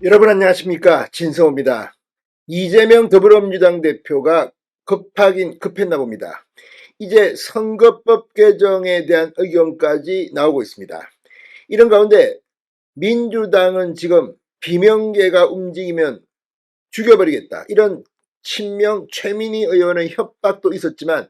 여러분 안녕하십니까, 진성호입니다. 이재명 더불어민주당 대표가 급하긴 급했나 봅니다. 이제 선거법 개정에 대한 의견까지 나오고 있습니다. 이런 가운데 민주당은 지금 비명계가 움직이면 죽여버리겠다, 이런 친명 최민희 의원의 협박도 있었지만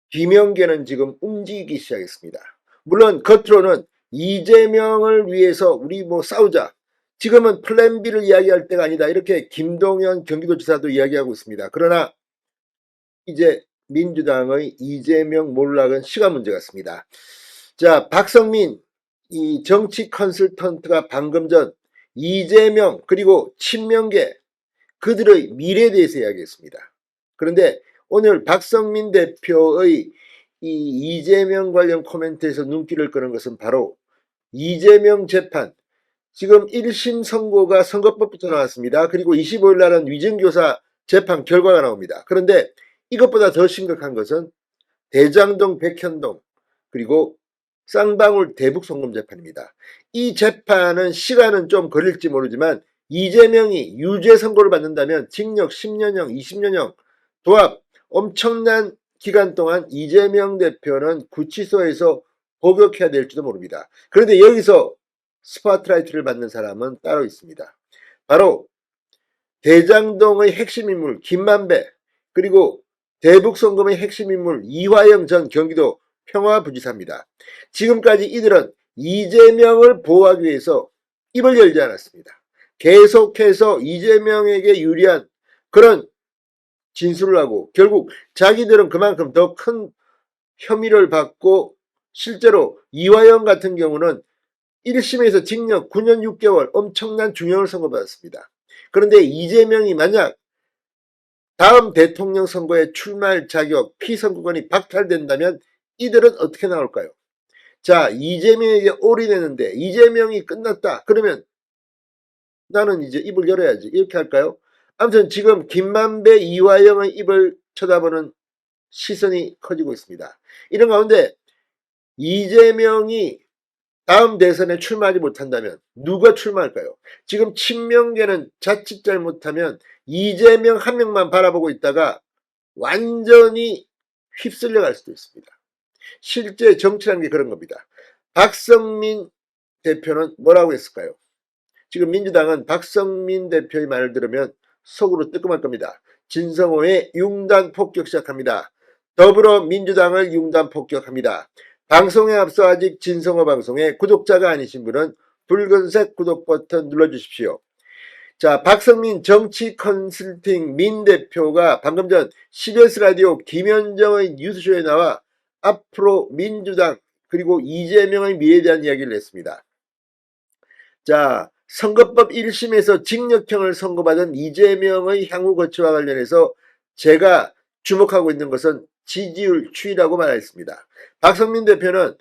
비명계는 지금 움직이기 시작했습니다. 물론 겉으로는 이재명을 위해서 우리 싸우자, 지금은 플랜 B를 이야기할 때가 아니다, 이렇게 김동연 경기도지사도 이야기하고 있습니다. 그러나 이제 민주당의 이재명 몰락은 시간 문제 같습니다. 자, 박성민 이 정치 컨설턴트가 방금 전 이재명 그리고 친명계 그들의 미래에 대해서 이야기했습니다. 그런데 오늘 박성민 대표의 이 이재명 관련 코멘트에서 눈길을 끄는 것은 바로 이재명 재판, 지금 1심 선고가 선거법부터 나왔습니다. 그리고 25일 날은 위증교사 재판 결과가 나옵니다. 그런데 이것보다 더 심각한 것은 대장동 백현동 그리고 쌍방울 대북송금 재판입니다. 이 재판은 시간은 좀 걸릴지 모르지만 이재명이 유죄 선고를 받는다면 징역 10년형 20년형 도합 엄청난 기간 동안 이재명 대표는 구치소에서 복역해야 될지도 모릅니다. 그런데 여기서 스포트라이트를 받는 사람은 따로 있습니다. 바로 대장동의 핵심 인물 김만배, 그리고 대북송금의 핵심 인물 이화영 전 경기도 평화부지사입니다. 지금까지 이들은 이재명을 보호하기 위해서 입을 열지 않았습니다. 계속해서 이재명에게 유리한 그런 진술을 하고 결국 자기들은 그만큼 더 큰 혐의를 받고, 실제로 이화영 같은 경우는 1심에서 징역 9년 6개월 엄청난 중형을 선고받았습니다. 그런데 이재명이 만약 다음 대통령 선거에 출마할 자격, 피선거권이 박탈된다면 이들은 어떻게 나올까요? 자, 이재명에게 올인했는데 이재명이 끝났다 그러면 나는 이제 입을 열어야지, 이렇게 할까요? 아무튼 지금 김만배, 이화영의 입을 쳐다보는 시선이 커지고 있습니다. 이런 가운데 이재명이 다음 대선에 출마하지 못한다면 누가 출마할까요? 지금 친명계는 자칫 잘못하면 이재명 한 명만 바라보고 있다가 완전히 휩쓸려 갈 수도 있습니다. 실제 정치라는 게 그런 겁니다. 박성민 대표는 뭐라고 했을까요? 지금 민주당은 박성민 대표의 말을 들으면 속으로 뜨끔할 겁니다. 진성호의 융단 폭격 시작합니다. 더불어민주당을 융단 폭격합니다. 방송에 앞서 아직 진성호 방송에 구독자가 아니신 분은 붉은색 구독 버튼 눌러주십시오. 자, 박성민 정치 컨설팅 민 대표가 방금 전 CBS 라디오 김현정의 뉴스쇼에 나와 앞으로 민주당 그리고 이재명의 미래에 대한 이야기를 했습니다. 자, 선거법 1심에서 징역형을 선고받은 이재명의 향후 거취와 관련해서 제가 주목하고 있는 것은 지지율 추이라고 말했습니다. 박성민 대표는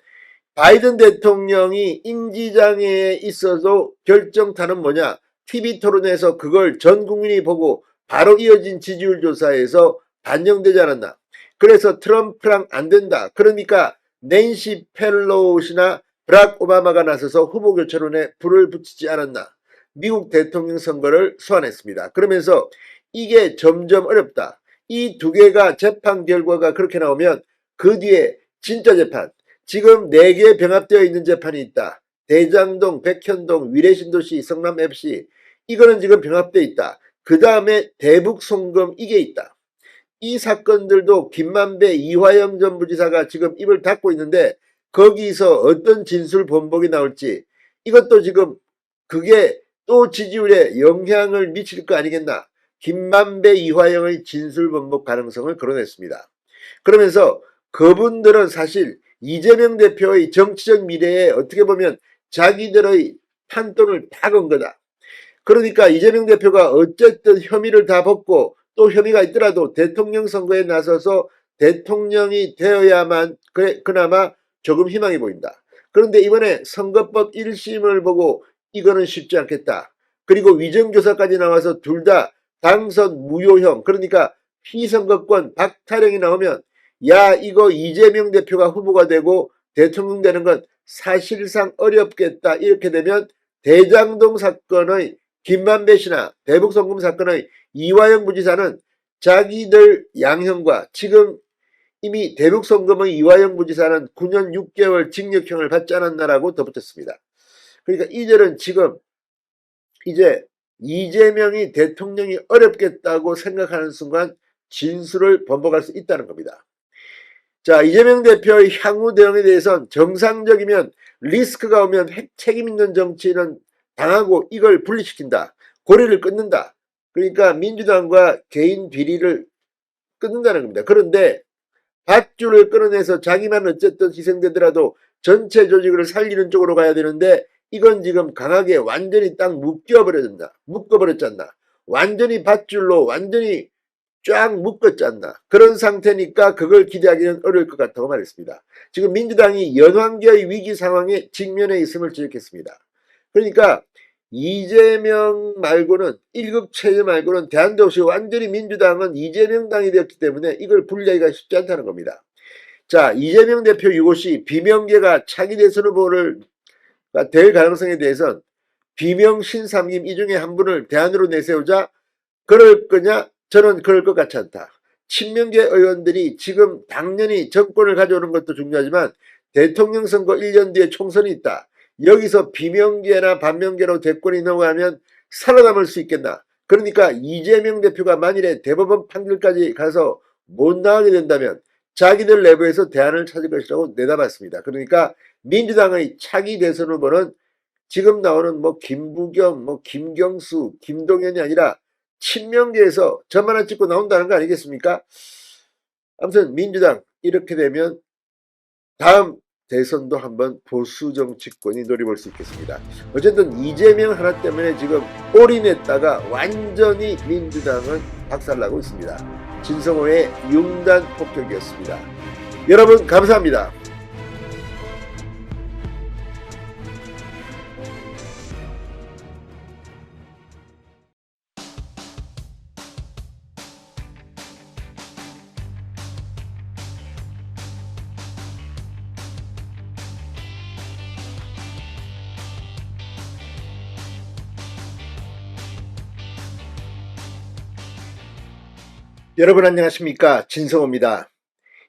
바이든 대통령이 인지장애에 있어도 결정타는 뭐냐, TV토론에서 그걸 전 국민이 보고 바로 이어진 지지율 조사에서 반영되지 않았나. 그래서 트럼프랑 안 된다, 그러니까 낸시 펠로시나 브락 오바마가 나서서 후보 교체론에 불을 붙이지 않았나. 미국 대통령 선거를 소환했습니다. 그러면서 이게 점점 어렵다. 이 두 개가 재판 결과가 그렇게 나오면 그 뒤에 진짜 재판, 지금 4개 병합되어 있는 재판이 있다. 대장동, 백현동, 위례신도시, 성남FC, 이거는 지금 병합되어 있다. 그 다음에 대북송금, 이게 있다. 이 사건들도 김만배, 이화영 전 부지사가 지금 입을 닫고 있는데 거기서 어떤 진술 번복이 나올지, 이것도 지금 그게 또 지지율에 영향을 미칠 거 아니겠나. 김만배, 이화영의 진술 번복 가능성을 거론했습니다. 그러면서 그분들은 사실 이재명 대표의 정치적 미래에 어떻게 보면 자기들의 판돈을 다 건 거다. 그러니까 이재명 대표가 어쨌든 혐의를 다 벗고, 또 혐의가 있더라도 대통령 선거에 나서서 대통령이 되어야만 그나마 조금 희망이 보인다. 그런데 이번에 선거법 1심을 보고 이거는 쉽지 않겠다. 그리고 위정교사까지 나와서 둘 다 당선 무효형, 그러니까 피선거권 박탈형이 나오면 야, 이거 이재명 대표가 후보가 되고 대통령 되는 건 사실상 어렵겠다. 이렇게 되면 대장동 사건의 김만배 씨나 대북송금 사건의 이화영 부지사는 자기들 양형과 지금 이미 대북송금의 이화영 부지사는 9년 6개월 징역형을 받지 않았나라고 덧붙였습니다. 그러니까 이들은 지금 이제 이재명이 대통령이 어렵겠다고 생각하는 순간 진술을 번복할 수 있다는 겁니다. 자, 이재명 대표의 향후 대응에 대해서는 정상적이면 리스크가 오면 책임 있는 정치는 당하고 이걸 분리시킨다. 고리를 끊는다. 그러니까 민주당과 개인 비리를 끊는다는 겁니다. 그런데 밧줄을 끊어내서 자기만 어쨌든 희생되더라도 전체 조직을 살리는 쪽으로 가야 되는데 이건 지금 강하게 완전히 딱 묶어버렸잖아. 완전히 밧줄로 완전히 쫙 묶었잖아. 그런 상태니까 그걸 기대하기는 어려울 것 같다고 말했습니다. 지금 민주당이 연환계의 위기 상황에 직면해 있음을 지적했습니다. 그러니까 이재명 말고는 1급 체제 말고는 대안도 없이 완전히 민주당은 이재명 당이 되었기 때문에 이걸 분리하기가 쉽지 않다는 겁니다. 자, 이재명 대표 유고시 비명계가 차기 대선 후보를 될 가능성에 대해서는 비명 신삼김 이 중에 한 분을 대안으로 내세우자 그럴 거냐? 저는 그럴 것 같지 않다. 친명계 의원들이 지금 당연히 정권을 가져오는 것도 중요하지만 대통령 선거 1년 뒤에 총선이 있다. 여기서 비명계나 반명계로 대권이 넘어가면 살아남을 수 있겠나. 그러니까 이재명 대표가 만일에 대법원 판결까지 가서 못 나가게 된다면 자기들 내부에서 대안을 찾을 것이라고 내다봤습니다. 그러니까 민주당의 차기 대선 후보는 지금 나오는 뭐 김부겸, 뭐 김경수, 김동연이 아니라 친명계에서 점 하나 찍고 나온다는 거 아니겠습니까? 아무튼 민주당 이렇게 되면 다음 대선도 한번 보수 정치권이 노려볼 수 있겠습니다. 어쨌든 이재명 하나 때문에 지금 올인했다가 완전히 민주당은 박살나고 있습니다. 진성호의 융단 폭격이었습니다. 여러분 감사합니다. 여러분 안녕하십니까, 진성호입니다.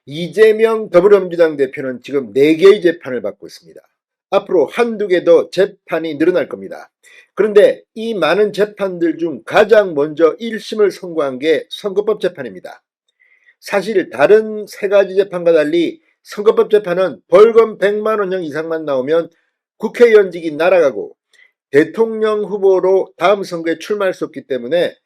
이재명 더불어민주당 대표는 지금 4개의 재판을 받고 있습니다. 앞으로 한두 개 더 재판이 늘어날 겁니다. 그런데 이 많은 재판들 중 가장 먼저 1심을 선고한 게 선거법 재판입니다. 사실 다른 3가지 재판과 달리 선거법 재판은 벌금 100만 원형 이상만 나오면 국회의원직이 날아가고 대통령 후보로 다음 선거에 출마할 수 없기 때문에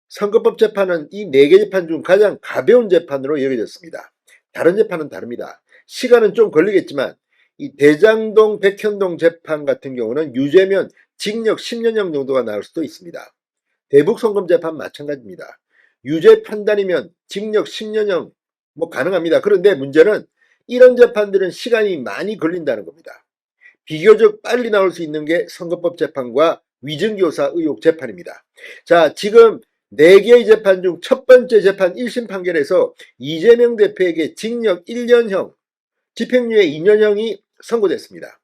선거법 재판은 이 4개 재판 중 가장 가벼운 재판으로 여겨졌습니다. 다른 재판은 다릅니다. 시간은 좀 걸리겠지만 이 대장동 백현동 재판 같은 경우는 유죄면 징역 10년형 정도가 나올 수도 있습니다. 대북송금 재판 마찬가지입니다. 유죄 판단이면 징역 10년형 뭐 가능합니다. 그런데 문제는 이런 재판들은 시간이 많이 걸린다는 겁니다. 비교적 빨리 나올 수 있는 게 선거법 재판과 위증교사 의혹 재판입니다. 자, 지금 4개의 재판 중 첫 번째 재판 1심 판결에서 이재명 대표에게 징역 1년형, 집행유예 2년형이 선고됐습니다.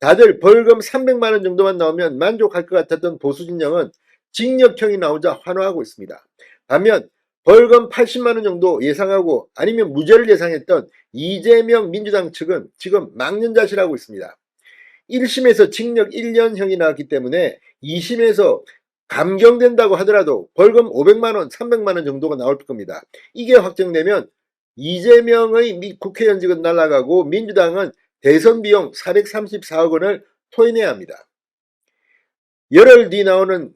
다들 벌금 300만 원 정도만 나오면 만족할 것 같았던 보수 진영은 징역형이 나오자 환호하고 있습니다. 반면 벌금 80만 원 정도 예상하고 아니면 무죄를 예상했던 이재명 민주당 측은 지금 망연자실하고 있습니다. 1심에서 징역 1년형이 나왔기 때문에 2심에서 감경된다고 하더라도 벌금 500만 원, 300만 원 정도가 나올 겁니다. 이게 확정되면 이재명의 국회의원직은 날아가고 민주당은 대선 비용 434억 원을 토해내야 합니다. 열흘 뒤 나오는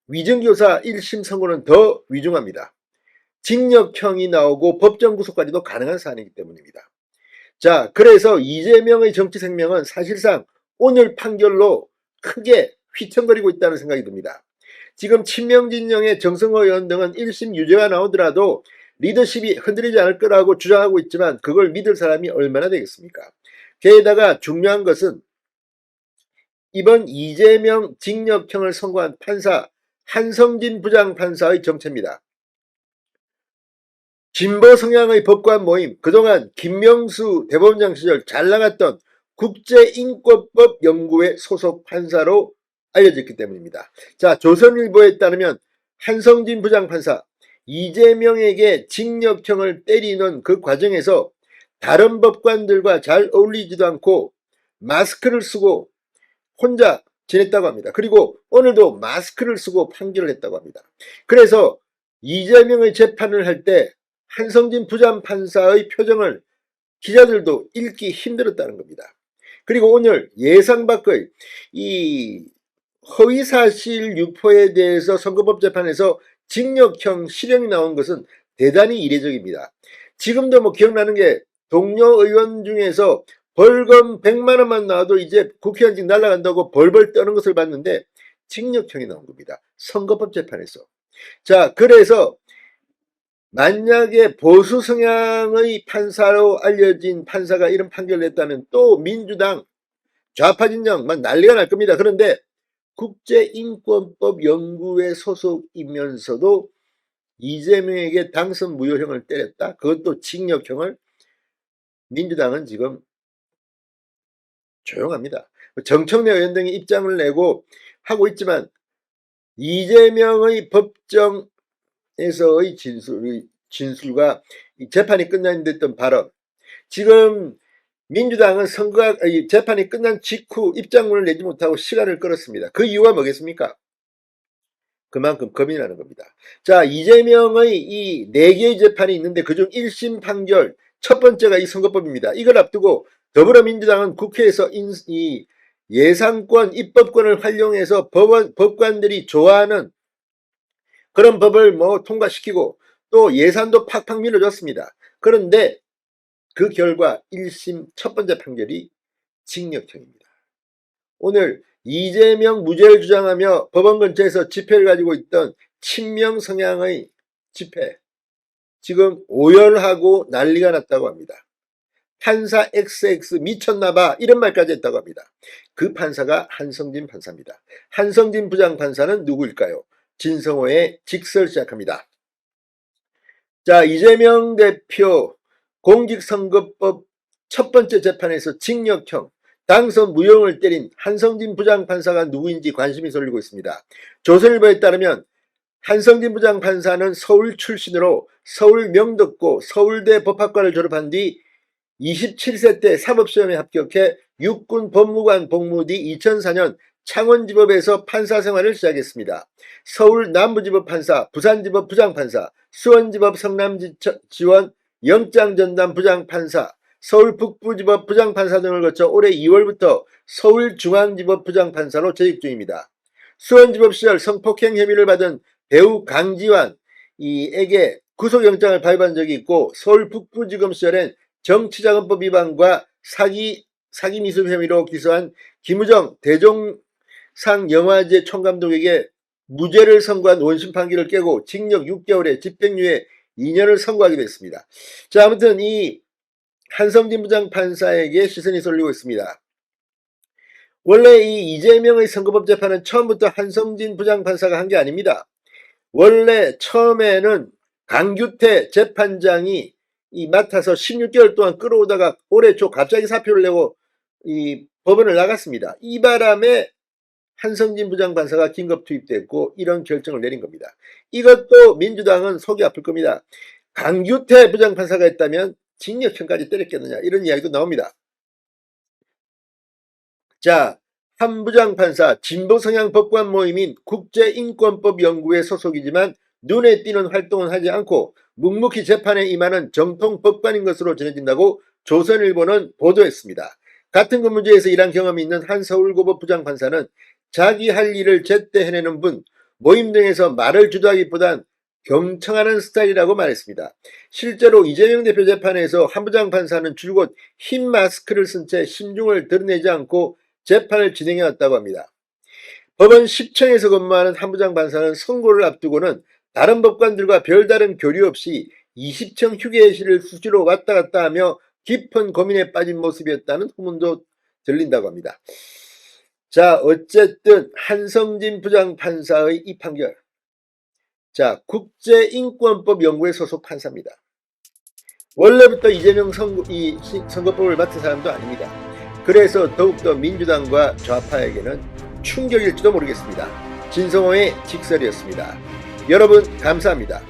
위증교사 1심 선고는 더 위중합니다. 징역형이 나오고 법정 구속까지도 가능한 사안이기 때문입니다. 자, 그래서 이재명의 정치 생명은 사실상 오늘 판결로 크게 휘청거리고 있다는 생각이 듭니다. 지금 친명진영의 정성호 의원 등은 1심 유죄가 나오더라도 리더십이 흔들리지 않을 거라고 주장하고 있지만 그걸 믿을 사람이 얼마나 되겠습니까? 게다가 중요한 것은 이번 이재명 징역형을 선고한 판사 한성진 부장판사의 정체입니다. 진보 성향의 법관 모임, 그동안 김명수 대법원장 시절 잘 나갔던 국제인권법 연구회 소속 판사로 알려졌기 때문입니다. 자, 조선일보에 따르면 한성진 부장판사 이재명에게 징역형을 때리는 그 과정에서 다른 법관들과 잘 어울리지도 않고 마스크를 쓰고 혼자 지냈다고 합니다. 그리고 오늘도 마스크를 쓰고 판결을 했다고 합니다. 그래서 이재명의 재판을 할 때 한성진 부장판사의 표정을 기자들도 읽기 힘들었다는 겁니다. 그리고 오늘 예상 밖의 이 허위사실 유포에 대해서 선거법 재판에서 징역형 실형이 나온 것은 대단히 이례적입니다. 지금도 뭐 기억나는 게 동료 의원 중에서 벌금 100만 원만 나와도 이제 국회의원직 날아간다고 벌벌 떠는 것을 봤는데 징역형이 나온 겁니다. 선거법 재판에서. 자, 그래서 만약에 보수 성향의 판사로 알려진 판사가 이런 판결을 했다면 또 민주당 좌파 진영 막 난리가 날 겁니다. 그런데 국제인권법 연구회 소속이면서도 이재명에게 당선 무효형을 때렸다. 그것도 징역형을. 민주당은 지금 조용합니다. 정청래 의원 등이 입장을 내고 하고 있지만 이재명의 법정에서의 진술과 재판이 끝난 듯 했던 발언, 지금 민주당은 재판이 끝난 직후 입장문을 내지 못하고 시간을 끌었습니다. 그 이유가 뭐겠습니까? 그만큼 겁이 나는 겁니다. 자, 이재명의 이 4개의 재판이 있는데 그중 1심 판결 첫 번째가 이 선거법입니다. 이걸 앞두고 더불어민주당은 국회에서 이 예산권, 입법권을 활용해서 법관들이 좋아하는 그런 법을 뭐 통과시키고 또 예산도 팍팍 밀어줬습니다. 그런데 그 결과 1심 첫 번째 판결이 징역형입니다. 오늘 이재명 무죄를 주장하며 법원 근처에서 집회를 가지고 있던 친명 성향의 집회, 지금 오열하고 난리가 났다고 합니다. 판사 XX 미쳤나봐 이런 말까지 했다고 합니다. 그 판사가 한성진 판사입니다. 한성진 부장판사는 누구일까요? 진성호의 직설 시작합니다. 자, 이재명 대표 공직선거법 첫 번째 재판에서 징역형, 당선 무효형을 때린 한성진 부장판사가 누구인지 관심이 쏠리고 있습니다. 조선일보에 따르면 한성진 부장판사는 서울 출신으로 서울 명덕고 서울대 법학과를 졸업한 뒤 27세 때 사법시험에 합격해 육군 법무관 복무 뒤 2004년 창원지법에서 판사 생활을 시작했습니다. 서울 남부지법 판사, 부산지법 부장판사, 수원지법 성남지원 영장전담 부장판사, 서울 북부지법 부장판사 등을 거쳐 올해 2월부터 서울중앙지법 부장판사로 재직 중입니다. 수원지법 시절 성폭행 혐의를 받은 배우 강지환에게 구속영장을 발부한 적이 있고 서울 북부지검 시절엔 정치자금법 위반과 사기 미수 혐의로 기소한 김우정 대종상 영화제 총감독에게 무죄를 선고한 원심 판결을 깨고 징역 6개월에 집행유예 2년을 선고하기도 했습니다. 자, 아무튼 이 한성진 부장판사에게 시선이 쏠리고 있습니다. 원래 이 이재명의 선거법 재판은 처음부터 한성진 부장판사가 한 게 아닙니다. 원래 처음에는 강규태 재판장이 맡아서 16개월 동안 끌어오다가 올해 초 갑자기 사표를 내고 이 법원을 나갔습니다. 이 바람에 한성진 부장판사가 긴급 투입됐고 이런 결정을 내린 겁니다. 이것도 민주당은 속이 아플 겁니다. 강규태 부장판사가 했다면 징역형까지 때렸겠느냐 이런 이야기도 나옵니다. 자, 한 부장판사 진보성향 법관 모임인 국제인권법 연구회 소속이지만 눈에 띄는 활동은 하지 않고 묵묵히 재판에 임하는 정통 법관인 것으로 전해진다고 조선일보는 보도했습니다. 같은 근무지에서 일한 경험이 있는 한 서울고법 부장판사는 자기 할 일을 제때 해내는 분, 모임 등에서 말을 주도하기보단 경청하는 스타일이라고 말했습니다. 실제로 이재명 대표 재판에서 한 부장판사는 줄곧 흰 마스크를 쓴 채 심중을 드러내지 않고 재판을 진행해왔다고 합니다. 법원 10층에서 근무하는 한 부장판사는 선고를 앞두고는 다른 법관들과 별다른 교류 없이 20층 휴게실을 수시로 왔다 갔다 하며 깊은 고민에 빠진 모습이었다는 후문도 들린다고 합니다. 자, 어쨌든 한성진 부장판사의 이 판결. 자, 국제인권법 연구회 소속 판사입니다. 원래부터 이재명 선거법을 맡은 사람도 아닙니다. 그래서 더욱더 민주당과 좌파에게는 충격일지도 모르겠습니다. 진성호의 직설이었습니다. 여러분 감사합니다.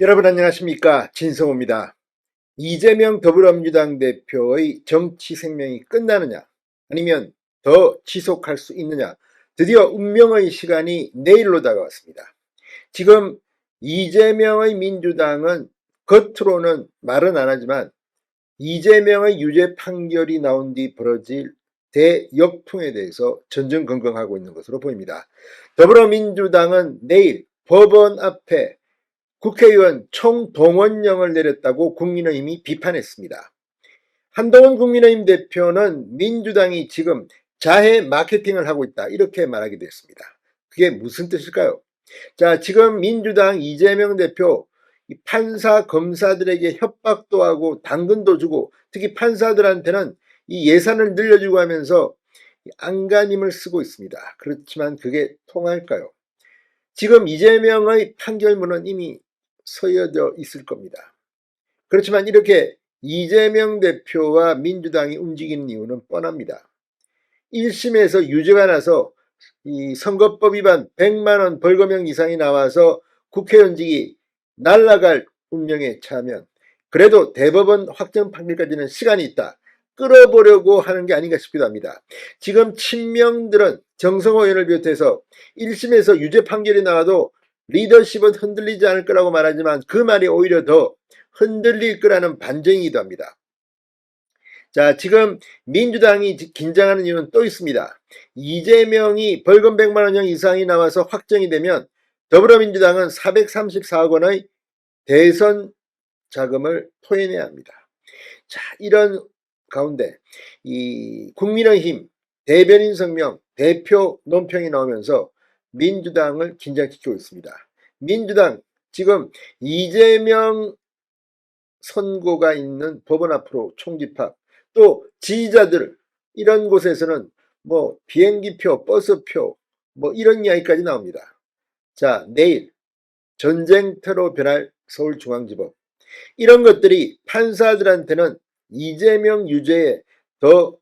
여러분 안녕하십니까, 진성호입니다. 이재명 더불어민주당 대표의 정치 생명이 끝나느냐 아니면 더 지속할 수 있느냐, 드디어 운명의 시간이 내일로 다가왔습니다. 지금 이재명의 민주당은 겉으로는 말은 안 하지만 이재명의 유죄 판결이 나온 뒤 벌어질 대역풍에 대해서 전전긍긍하고 있는 것으로 보입니다. 더불어민주당은 내일 법원 앞에 국회의원 총동원령을 내렸다고 국민의힘이 비판했습니다. 한동훈 국민의힘 대표는 민주당이 지금 자해 마케팅을 하고 있다, 이렇게 말하기도 했습니다. 그게 무슨 뜻일까요? 자, 지금 민주당 이재명 대표 판사 검사들에게 협박도 하고 당근도 주고, 특히 판사들한테는 이 예산을 늘려주고 하면서 안간힘을 쓰고 있습니다. 그렇지만 그게 통할까요? 지금 이재명의 판결문은 이미 서여져 있을 겁니다. 그렇지만 이렇게 이재명 대표와 민주당이 움직이는 이유는 뻔합니다. 1심에서 유죄가 나서 이 선거법 위반 100만원 벌금형 이상이 나와서 국회의원직이 날아갈 운명에 처하면 그래도 대법원 확정 판결까지는 시간이 있다, 끌어보려고 하는 게 아닌가 싶기도 합니다. 지금 친명들은 정성호 의원을 비롯해서 1심에서 유죄 판결이 나와도 리더십은 흔들리지 않을 거라고 말하지만 그 말이 오히려 더 흔들릴 거라는 반증이기도 합니다. 자, 지금 민주당이 긴장하는 이유는 또 있습니다. 이재명이 벌금 100만원 이상이 나와서 확정이 되면 더불어민주당은 434억 원의 대선 자금을 토해내야 합니다. 자, 이런 가운데 이 국민의힘 대변인 성명, 대표 논평이 나오면서 민주당을 긴장시키고 있습니다. 민주당 지금 이재명 선고가 있는 법원 앞으로 총집합, 또 지지자들 이런 곳에서는 뭐 비행기표, 버스표 뭐 이런 이야기까지 나옵니다. 자, 내일 전쟁터로 변할 서울중앙지법, 이런 것들이 판사들한테는 이재명 유죄에 더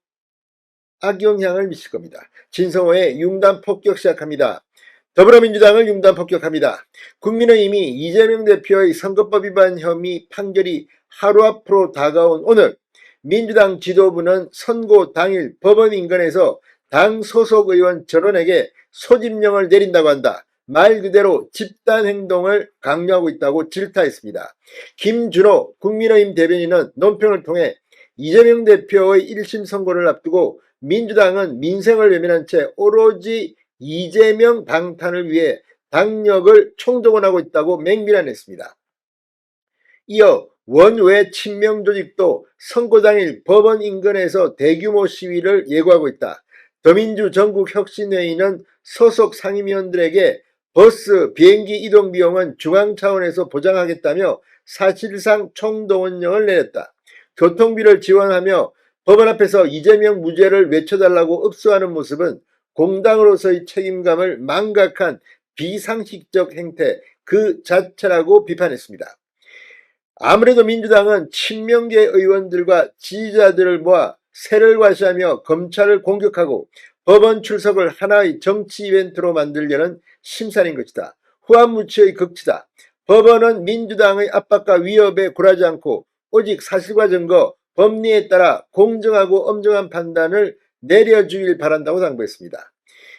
악영향을 미칠 겁니다. 진성호의 융단 폭격 시작합니다. 더불어민주당을 융단 폭격합니다. 국민의힘이 이재명 대표의 선거법 위반 혐의 판결이 하루 앞으로 다가온 오늘 민주당 지도부는 선고 당일 법원 인근에서 당 소속 의원 전원에게 소집령을 내린다고 한다. 말 그대로 집단행동을 강요하고 있다고 질타했습니다. 김준호 국민의힘 대변인은 논평을 통해 이재명 대표의 1심 선고를 앞두고 민주당은 민생을 외면한 채 오로지 이재명 방탄을 위해 당력을 총동원하고 있다고 맹비난했습니다. 이어 원외 친명 조직도 선고 당일 법원 인근에서 대규모 시위를 예고하고 있다. 더민주 전국혁신회의는 소속 상임위원들에게 버스, 비행기 이동 비용은 중앙 차원에서 보장하겠다며 사실상 총동원령을 내렸다. 교통비를 지원하며 법원 앞에서 이재명 무죄를 외쳐달라고 읍수하는 모습은 공당으로서의 책임감을 망각한 비상식적 행태 그 자체라고 비판했습니다. 아무래도 민주당은 친명계 의원들과 지지자들을 모아 세를 과시하며 검찰을 공격하고 법원 출석을 하나의 정치 이벤트로 만들려는 심산인 것이다. 후한무치의 극치다. 법원은 민주당의 압박과 위협에 굴하지 않고 오직 사실과 증거, 법리에 따라 공정하고 엄정한 판단을 내려주길 바란다고 당부했습니다.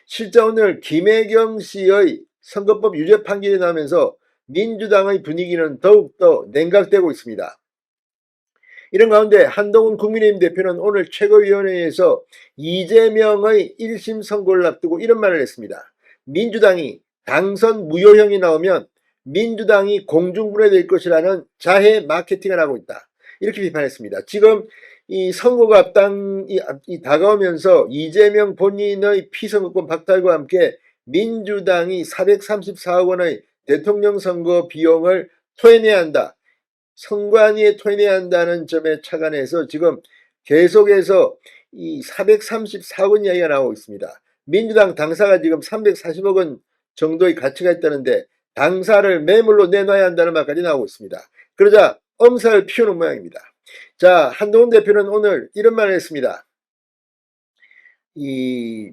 실제 오늘 김혜경 씨의 선거법 유죄 판결이 나오면서 민주당의 분위기는 더욱더 냉각되고 있습니다. 이런 가운데 한동훈 국민의힘 대표는 오늘 최고위원회에서 이재명의 1심 선고를 앞두고 이런 말을 했습니다. 민주당이 당선 무효형이 나오면 민주당이 공중분해될 것이라는 자해 마케팅을 하고 있다, 이렇게 비판했습니다. 지금 이 선거가 다가오면서 이재명 본인의 피선거권 박탈과 함께 민주당이 434억 원의 대통령 선거 비용을 토해내야 한다. 선관위에 토해내야 한다는 점에 착안해서 지금 계속해서 이 434억 원 이야기가 나오고 있습니다. 민주당 당사가 지금 340억 원 정도의 가치가 있다는데 당사를 매물로 내놔야 한다는 말까지 나오고 있습니다. 그러자 엄살을 피우는 모양입니다. 자, 한동훈 대표는 오늘 이런 말을 했습니다. 이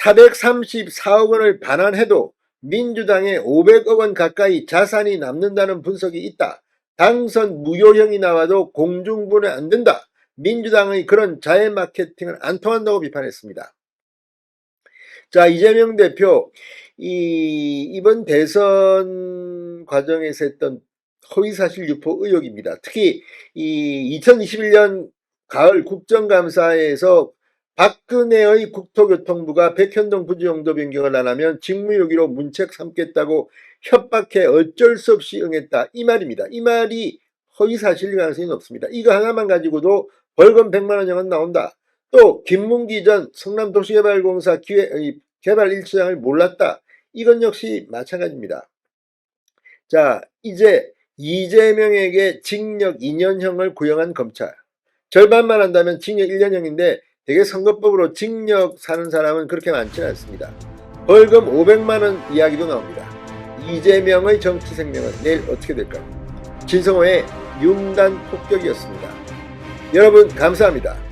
434억 원을 반환해도 민주당에 500억 원 가까이 자산이 남는다는 분석이 있다. 당선 무효형이 나와도 공중분해 안 된다. 민주당의 그런 자해 마케팅은 안 통한다고 비판했습니다. 자, 이재명 대표 이번 대선 과정에서 했던 허위사실 유포 의혹입니다. 특히 이 2021년 가을 국정감사에서 박근혜의 국토교통부가 백현동 부지용도 변경을 안 하면 직무유기로 문책 삼겠다고 협박해 어쩔 수 없이 응했다. 이 말입니다. 이 말이 허위사실일 가능성이 높습니다. 이거 하나만 가지고도 벌금 100만 원형은 나온다. 또 김문기 전 성남도시개발공사 개발 1차장을 몰랐다. 이건 역시 마찬가지입니다. 자, 이제 이재명에게 징역 2년형을 구형한 검찰. 절반만 한다면 징역 1년형인데 되게 선거법으로 징역 사는 사람은 그렇게 많지는 않습니다. 벌금 500만 원 이야기도 나옵니다. 이재명의 정치 생명은 내일 어떻게 될까요? 진성호의 융단 폭격이었습니다. 여러분 감사합니다.